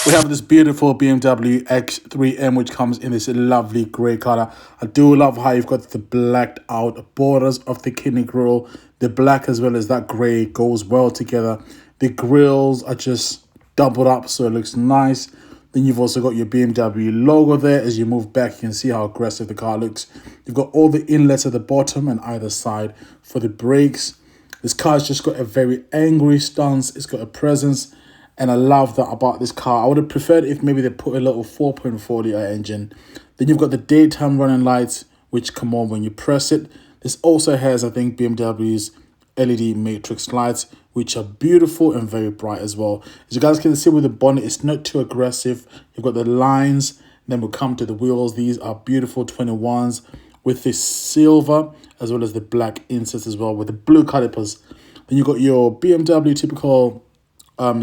We have this beautiful BMW X3M, which comes in this lovely grey color. I do love how you've got the blacked out borders of the kidney grille. The black as well as that grey goes well together. The grills are just doubled up, so it looks nice. Then you've also got your BMW logo there. As you move back, you can see how aggressive the car looks. You've got all the inlets at the bottom and either side for the brakes. This car's just got a very angry stance. It's got a presence. And I love that about this car. I would have preferred if maybe they put a little 4.4 litre engine. Then you've got the daytime running lights, which come on when you press it. This also has, I think, BMW's LED matrix lights, which are beautiful and very bright as well. As you guys can see with the bonnet, it's not too aggressive. You've got the lines. Then we'll come to the wheels. These are beautiful 21s with the silver as well as the black inserts as well with the blue calipers. Then you've got your BMW typical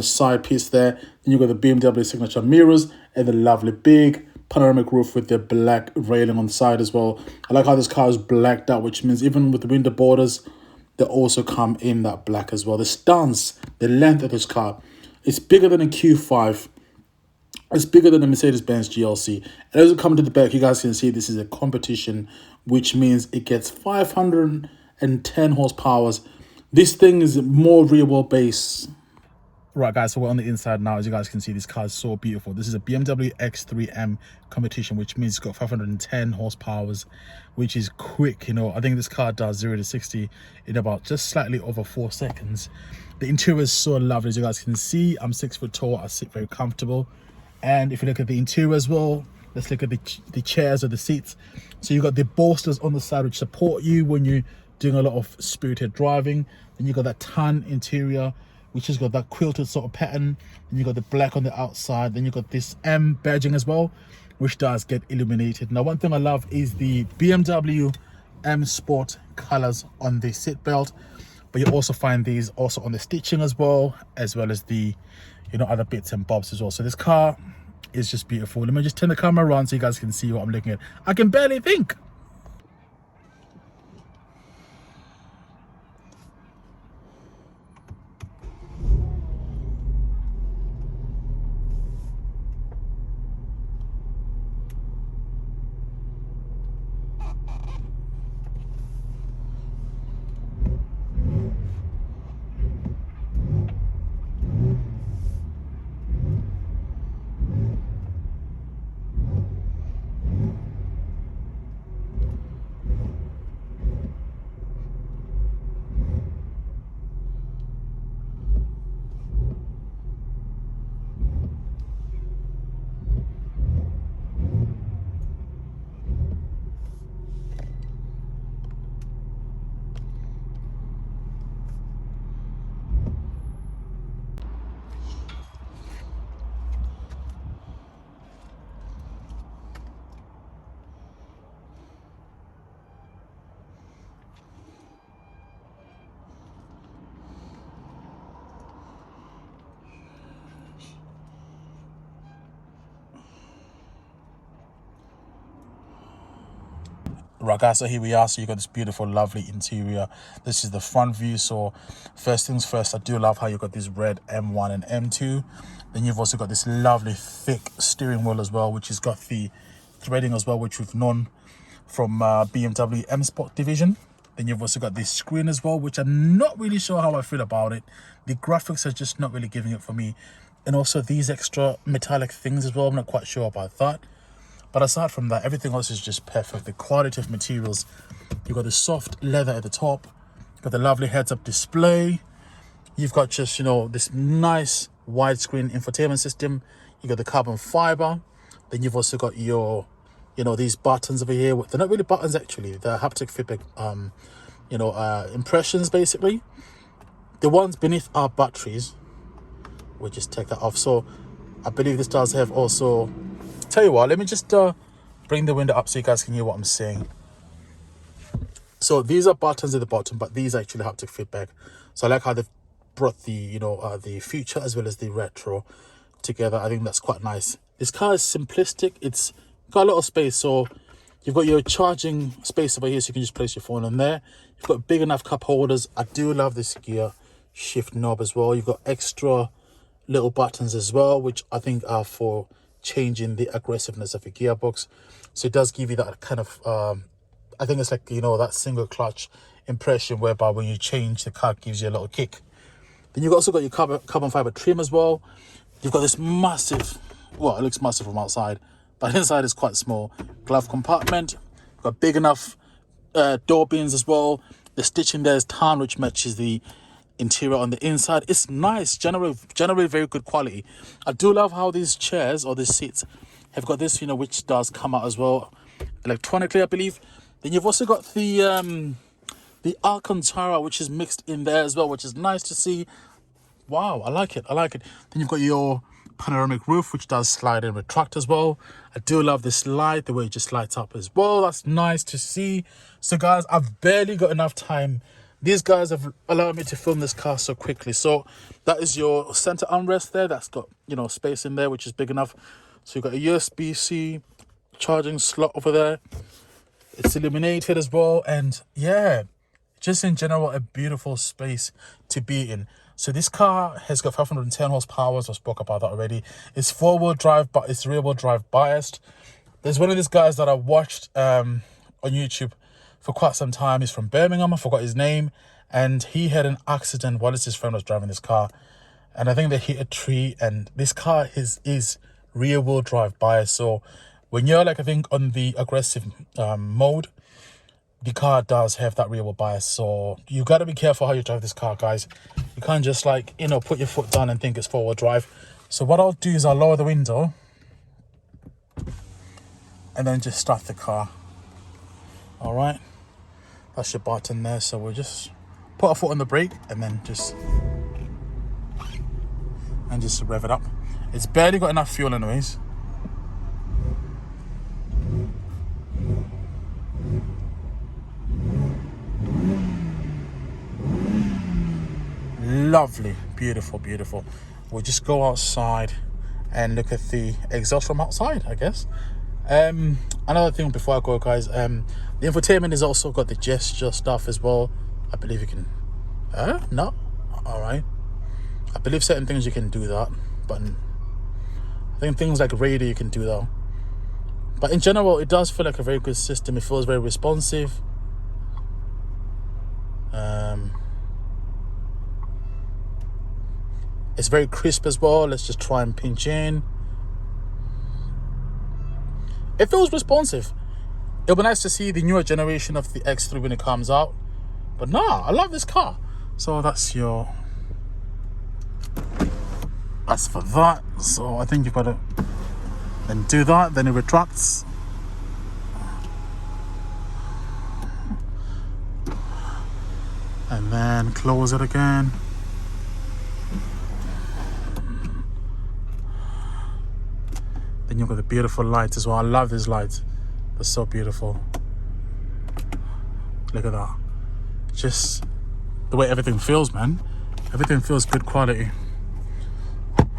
side piece there. Then you've got the BMW signature mirrors and the lovely big panoramic roof with the black railing on the side as well. I like how this car is blacked out, which means even with the window borders, they also come in that black as well. The stance, the length of this car, it's bigger than a Q5. It's bigger than the Mercedes-Benz GLC. And as we come to the back, you guys can see this is a competition, which means it gets 510 horsepower. This thing is more rear wheel base. Right, guys, so we're on the inside now. As you guys can see, this car is so beautiful. This is a BMW X3M competition, which means it's got 510 horsepower, which is quick. You know, I think this car does 0 to 60 in about just slightly over 4 seconds. The interior is so lovely. As you guys can see, I'm 6 foot tall. I sit very comfortable. And if you look at the interior as well, let's look at the chairs or the seats. So you've got the bolsters on the side, which support you when you're doing a lot of spirited driving. Then you've got that tan interior, which has got that quilted sort of pattern. And you got the black on the outside. Then you got this M badging as well, which does get illuminated. Now, one thing I love is the BMW M Sport colors on the seat belt, but you also find these also on the stitching as well as the, you know, other bits and bobs as well. So this car is just beautiful. Let me just turn the camera around so you guys can see what I'm looking at. I can barely think. Right, guys, so here we are. So you got this beautiful lovely interior. This is the front view. So first things first, I do love how you got this red M1 and M2. Then you've also got this lovely thick steering wheel as well, which has got the threading as well, which we've known from BMW M Sport division. Then you've also got this screen as well, which I'm not really sure how I feel about it. The graphics are just not really giving it for me. And also these extra metallic things as well, I'm not quite sure about that. But aside from that, everything else is just perfect. The quality of materials. You've got the soft leather at the top. You've got the lovely heads-up display. You've got just, you know, this nice widescreen infotainment system. You've got the carbon fiber. Then you've also got your, you know, these buttons over here. They're not really buttons, actually. They're haptic feedback, impressions, basically. The ones beneath are batteries. We'll just take that off. So I believe this does have also... Tell you what, let me just bring the window up so you guys can hear what I'm saying. So these are buttons at the bottom, but these are actually haptic feedback. So I like how they've brought the, you know, the future as well as the retro together. I think that's quite nice. This car is simplistic. It's got a lot of space. So you've got your charging space over here, so you can just place your phone on there. You've got big enough cup holders. I do love this gear shift knob as well. You've got extra little buttons as well, which I think are for changing the aggressiveness of your gearbox. So it does give you that kind of I think it's like, you know, that single clutch impression whereby when you change, the car gives you a little kick. Then you've also got your carbon fiber trim as well. You've got this massive, well, it looks massive from outside, but inside is quite small. Glove compartment. You've got big enough door bins as well. The stitching there is tan, which matches the interior on the inside. It's nice, generally very good quality. I do love how these chairs or these seats have got this, you know, which does come out as well electronically, I believe. Then you've also got the Alcantara, which is mixed in there as well, which is nice to see. Wow, I like it. Then you've got your panoramic roof, which does slide and retract as well. I do love this light, the way it just lights up as well. That's nice to see. So guys, I've barely got enough time. These guys have allowed me to film this car so quickly. So that is your center armrest there. That's got, you know, space in there, which is big enough. So you've got a USB-C charging slot over there. It's illuminated as well. And yeah, just in general, a beautiful space to be in. So this car has got 510 horsepower, so I spoke about that already. It's four-wheel drive, but it's rear-wheel drive biased. There's one of these guys that I watched on YouTube for quite some time. He's from Birmingham, I forgot his name. And he had an accident while his friend was driving this car. And I think they hit a tree, and this car is rear-wheel drive biased. So when you're like, I think on the aggressive mode, the car does have that rear wheel bias, so you got to be careful how you drive this car, guys. You can't just, like, you know, put your foot down and think it's four-wheel drive. So what I'll do is I'll lower the window and then just start the car. All right, that's your button there. So we'll just put our foot on the brake and then just rev it up. It's barely got enough fuel anyways. Lovely, beautiful. We'll just go outside and look at the exhaust from outside, I guess. Another thing before I go, guys, the infotainment has also got the gesture stuff as well. I believe you can no, all right, I believe certain things you can do that, but I think things like radio you can do that. But in general, it does feel like a very good system. It feels very responsive. It's very crisp as well. Let's just try and pinch in. It feels responsive. It'll be nice to see the newer generation of the X3 when it comes out. But nah, I love this car. So that's for that. So I think you've got to then do that. Then it retracts. And then close it again. Then you've got the beautiful lights as well. I love these lights. They're so beautiful. Look at that. Just the way everything feels, man. Everything feels good quality.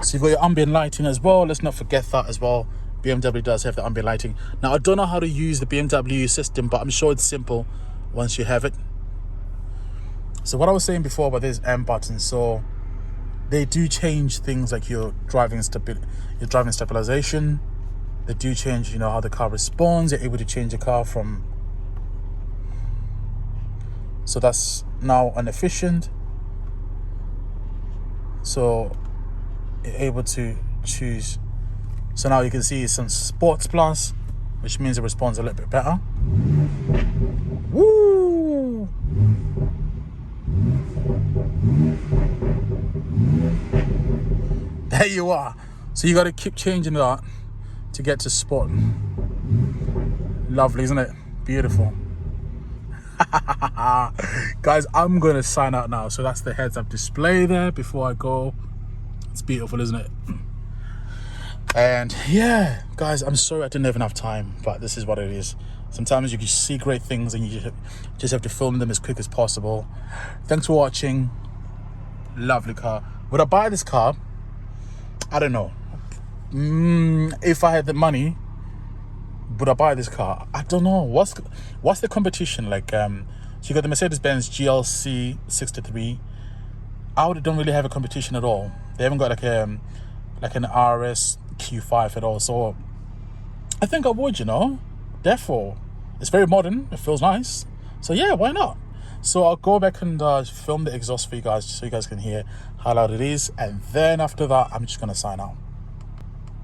So you've got your ambient lighting as well. Let's not forget that as well. BMW does have the ambient lighting. Now, I don't know how to use the BMW system, but I'm sure it's simple once you have it. So what I was saying before about this M button, so they do change things like your driving stabilization. They do change, you know, how the car responds. You're able to change the car from, so that's now an efficient. So you're able to choose. So now you can see some Sports Plus, which means it responds a little bit better. Woo! There you are. So you got to keep changing that to get to Sport. Lovely, isn't it? Beautiful. Guys, I'm going to sign out now. So that's the heads-up display there before I go. It's beautiful, isn't it? And yeah, guys, I'm sorry I didn't have enough time, but this is what it is. Sometimes you can see great things and you just have to film them as quick as possible. Thanks for watching. Lovely car. Would I buy this car? I don't know. If I had the money, would I buy this car? I don't know. What's the competition like? So you got the Mercedes-Benz GLC 63. Audi don't really have a competition at all. They haven't got like an RS Q5 at all. So I think I would, Therefore, it's very modern. It feels nice. So yeah, why not? So I'll go back and film the exhaust for you guys, so you guys can hear how loud it is. And then after that, I'm just going to sign out.